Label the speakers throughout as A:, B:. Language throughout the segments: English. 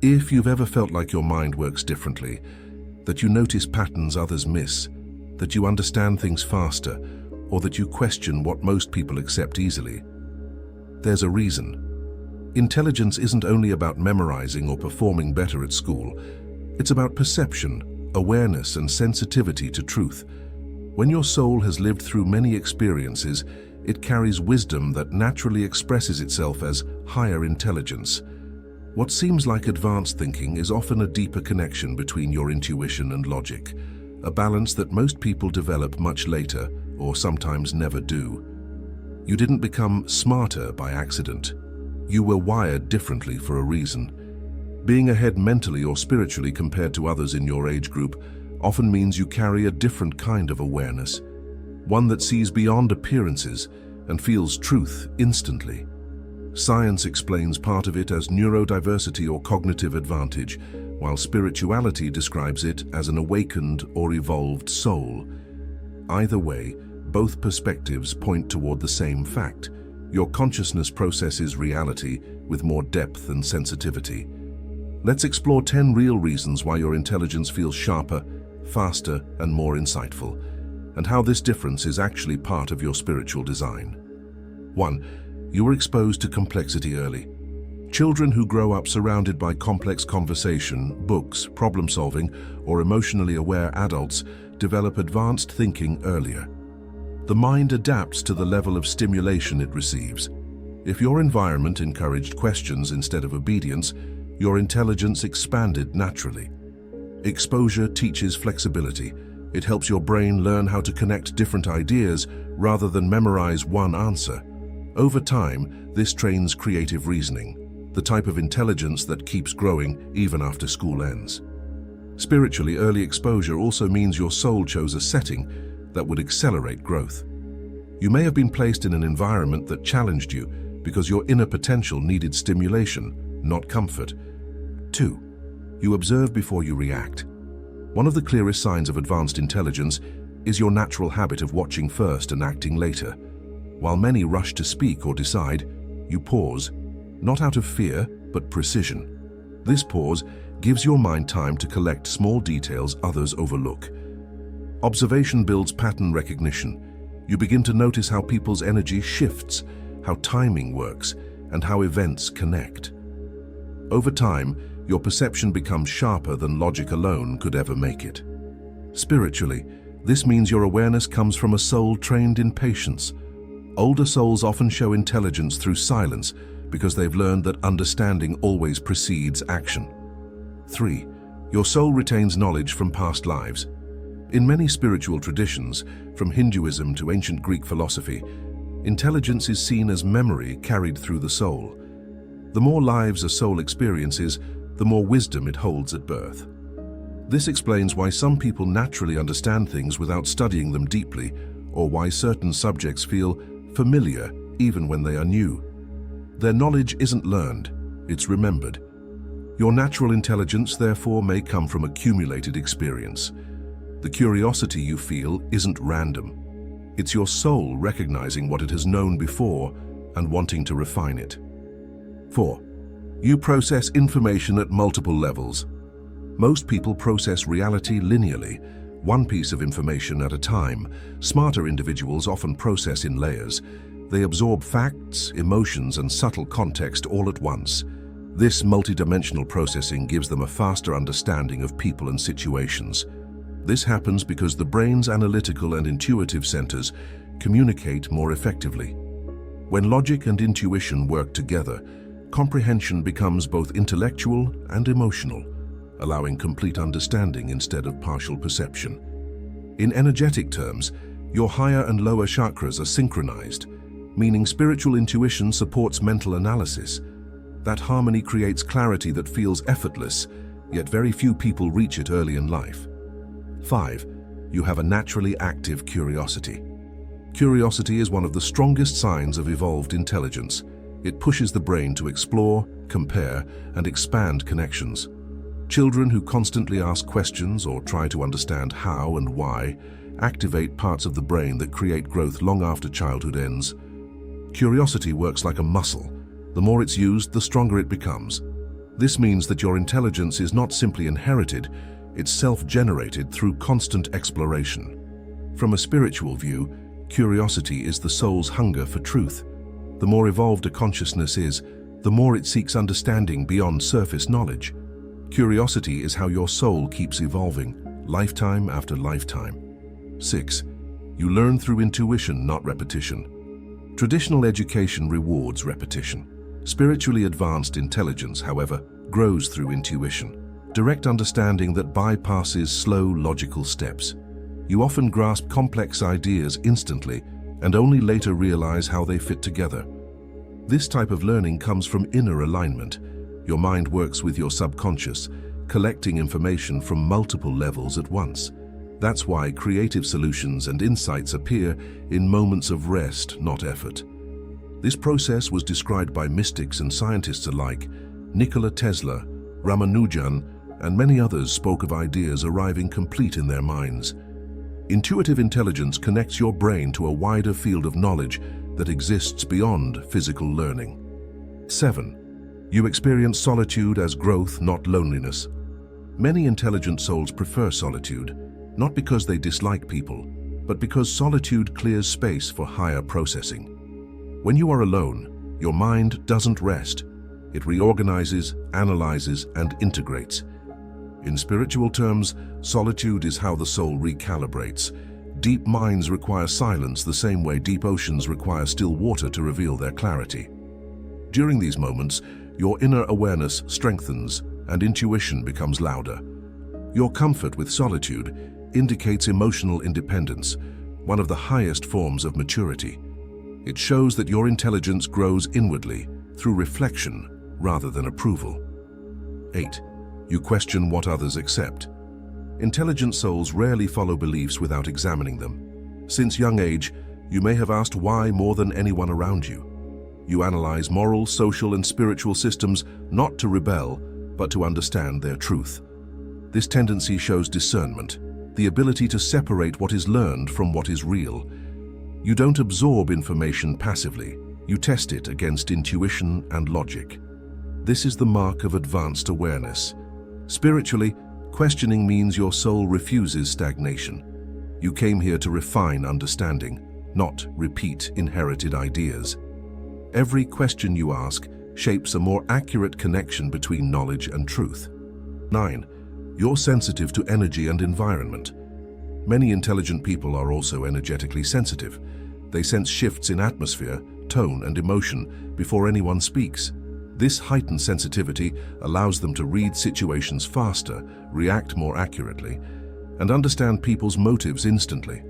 A: If you've ever felt like your mind works differently, that you notice patterns others miss, that you understand things faster, or that you question what most people accept easily, there's a reason. Intelligence isn't only about memorizing or performing better at school. It's about perception, awareness, and sensitivity to truth. When your soul has lived through many experiences, it carries wisdom that naturally expresses itself as higher intelligence. What seems like advanced thinking is often a deeper connection between your intuition and logic, a balance that most people develop much later, or sometimes never do. You didn't become smarter by accident. You were wired differently for a reason. Being ahead mentally or spiritually compared to others in your age group often means you carry a different kind of awareness, one that sees beyond appearances and feels truth instantly. Science explains part of it as neurodiversity or cognitive advantage, while spirituality describes it as an awakened or evolved soul. Either way, both perspectives point toward the same fact. Your consciousness processes reality with more depth and sensitivity. Let's explore 10 real reasons why your intelligence feels sharper, faster, and more insightful, and how this difference is actually part of your spiritual design. 1. You were exposed to complexity early. Children who grow up surrounded by complex conversation, books, problem-solving, or emotionally aware adults develop advanced thinking earlier. The mind adapts to the level of stimulation it receives. If your environment encouraged questions instead of obedience, your intelligence expanded naturally. Exposure teaches flexibility. It helps your brain learn how to connect different ideas rather than memorize one answer. Over time, this trains creative reasoning, the type of intelligence that keeps growing even after school ends. Spiritually, early exposure also means your soul chose a setting that would accelerate growth. You may have been placed in an environment that challenged you because your inner potential needed stimulation, not comfort. 2. You observe before you react. One of the clearest signs of advanced intelligence is your natural habit of watching first and acting later. While many rush to speak or decide, you pause, not out of fear, but precision. This pause gives your mind time to collect small details others overlook. Observation builds pattern recognition. You begin to notice how people's energy shifts, how timing works, and how events connect. Over time, your perception becomes sharper than logic alone could ever make it. Spiritually, this means your awareness comes from a soul trained in patience. Older souls often show intelligence through silence because they've learned that understanding always precedes action. 3. Your soul retains knowledge from past lives. In many spiritual traditions, from Hinduism to ancient Greek philosophy, intelligence is seen as memory carried through the soul. The more lives a soul experiences, the more wisdom it holds at birth. This explains why some people naturally understand things without studying them deeply, or why certain subjects feel familiar even when they are new. Their knowledge isn't learned, it's remembered. Your natural intelligence, therefore, may come from accumulated experience. The curiosity you feel isn't random. It's your soul recognizing what it has known before and wanting to refine it. 4. You process information at multiple levels. Most people process reality linearly, one piece of information at a time. Smarter individuals often process in layers. They absorb facts, emotions, and subtle context all at once. This multidimensional processing gives them a faster understanding of people and situations. This happens because the brain's analytical and intuitive centers communicate more effectively. When logic and intuition work together, comprehension becomes both intellectual and emotional, allowing complete understanding instead of partial perception. In energetic terms, your higher and lower chakras are synchronized, meaning spiritual intuition supports mental analysis. That harmony creates clarity that feels effortless, yet very few people reach it early in life. 5. You have a naturally active curiosity. Curiosity is one of the strongest signs of evolved intelligence. It pushes the brain to explore, compare, and expand connections. Children who constantly ask questions or try to understand how and why activate parts of the brain that create growth long after childhood ends. Curiosity works like a muscle. The more it's used, the stronger it becomes. This means that your intelligence is not simply inherited, it's self-generated through constant exploration. From a spiritual view, curiosity is the soul's hunger for truth. The more evolved a consciousness is, the more it seeks understanding beyond surface knowledge. Curiosity is how your soul keeps evolving, lifetime after lifetime. 6. You learn through intuition, not repetition. Traditional education rewards repetition. Spiritually advanced intelligence, however, grows through intuition, direct understanding that bypasses slow, logical steps. You often grasp complex ideas instantly and only later realize how they fit together. This type of learning comes from inner alignment. Your mind works with your subconscious, collecting information from multiple levels at once. That's why creative solutions and insights appear in moments of rest, not effort. This process was described by mystics and scientists alike. Nikola Tesla, Ramanujan, and many others spoke of ideas arriving complete in their minds. Intuitive intelligence connects your brain to a wider field of knowledge that exists beyond physical learning. 7. You experience solitude as growth, not loneliness. Many intelligent souls prefer solitude, not because they dislike people, but because solitude clears space for higher processing. When you are alone, your mind doesn't rest. It reorganizes, analyzes, and integrates. In spiritual terms, solitude is how the soul recalibrates. Deep minds require silence the same way deep oceans require still water to reveal their clarity. During these moments, your inner awareness strengthens and intuition becomes louder. Your comfort with solitude indicates emotional independence, one of the highest forms of maturity. It shows that your intelligence grows inwardly through reflection rather than approval. 8. You question what others accept. Intelligent souls rarely follow beliefs without examining them. Since young age, you may have asked why more than anyone around you. You analyze moral, social, and spiritual systems not to rebel, but to understand their truth. This tendency shows discernment, the ability to separate what is learned from what is real. You don't absorb information passively, you test it against intuition and logic. This is the mark of advanced awareness. Spiritually, questioning means your soul refuses stagnation. You came here to refine understanding, not repeat inherited ideas. Every question you ask shapes a more accurate connection between knowledge and truth. 9. You're sensitive to energy and environment. Many intelligent people are also energetically sensitive. They sense shifts in atmosphere, tone, and emotion before anyone speaks. This heightened sensitivity allows them to read situations faster, react more accurately, and understand people's motives instantly.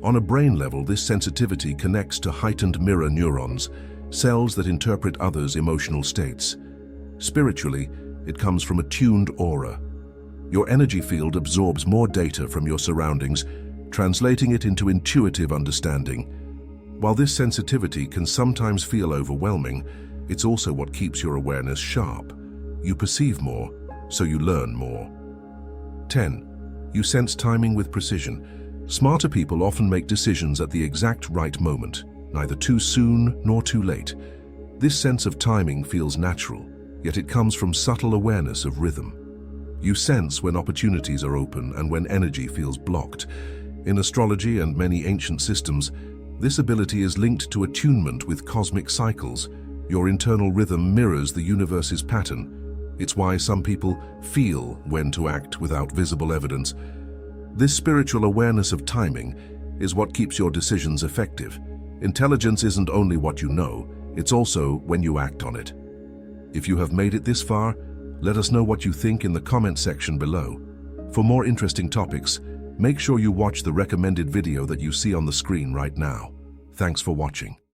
A: On a brain level, this sensitivity connects to heightened mirror neurons, cells that interpret others' emotional states. Spiritually, it comes from a tuned aura. Your energy field absorbs more data from your surroundings, translating it into intuitive understanding. While this sensitivity can sometimes feel overwhelming, it's also what keeps your awareness sharp. You perceive more, so you learn more. 10. You sense timing with precision. Smarter people often make decisions at the exact right moment, neither too soon nor too late. This sense of timing feels natural, yet it comes from subtle awareness of rhythm. You sense when opportunities are open and when energy feels blocked. In astrology and many ancient systems, this ability is linked to attunement with cosmic cycles. Your internal rhythm mirrors the universe's pattern. It's why some people feel when to act without visible evidence. This spiritual awareness of timing is what keeps your decisions effective. Intelligence isn't only what you know, it's also when you act on it. If you have made it this far, let us know what you think in the comment section below. For more interesting topics, make sure you watch the recommended video that you see on the screen right now. Thanks for watching.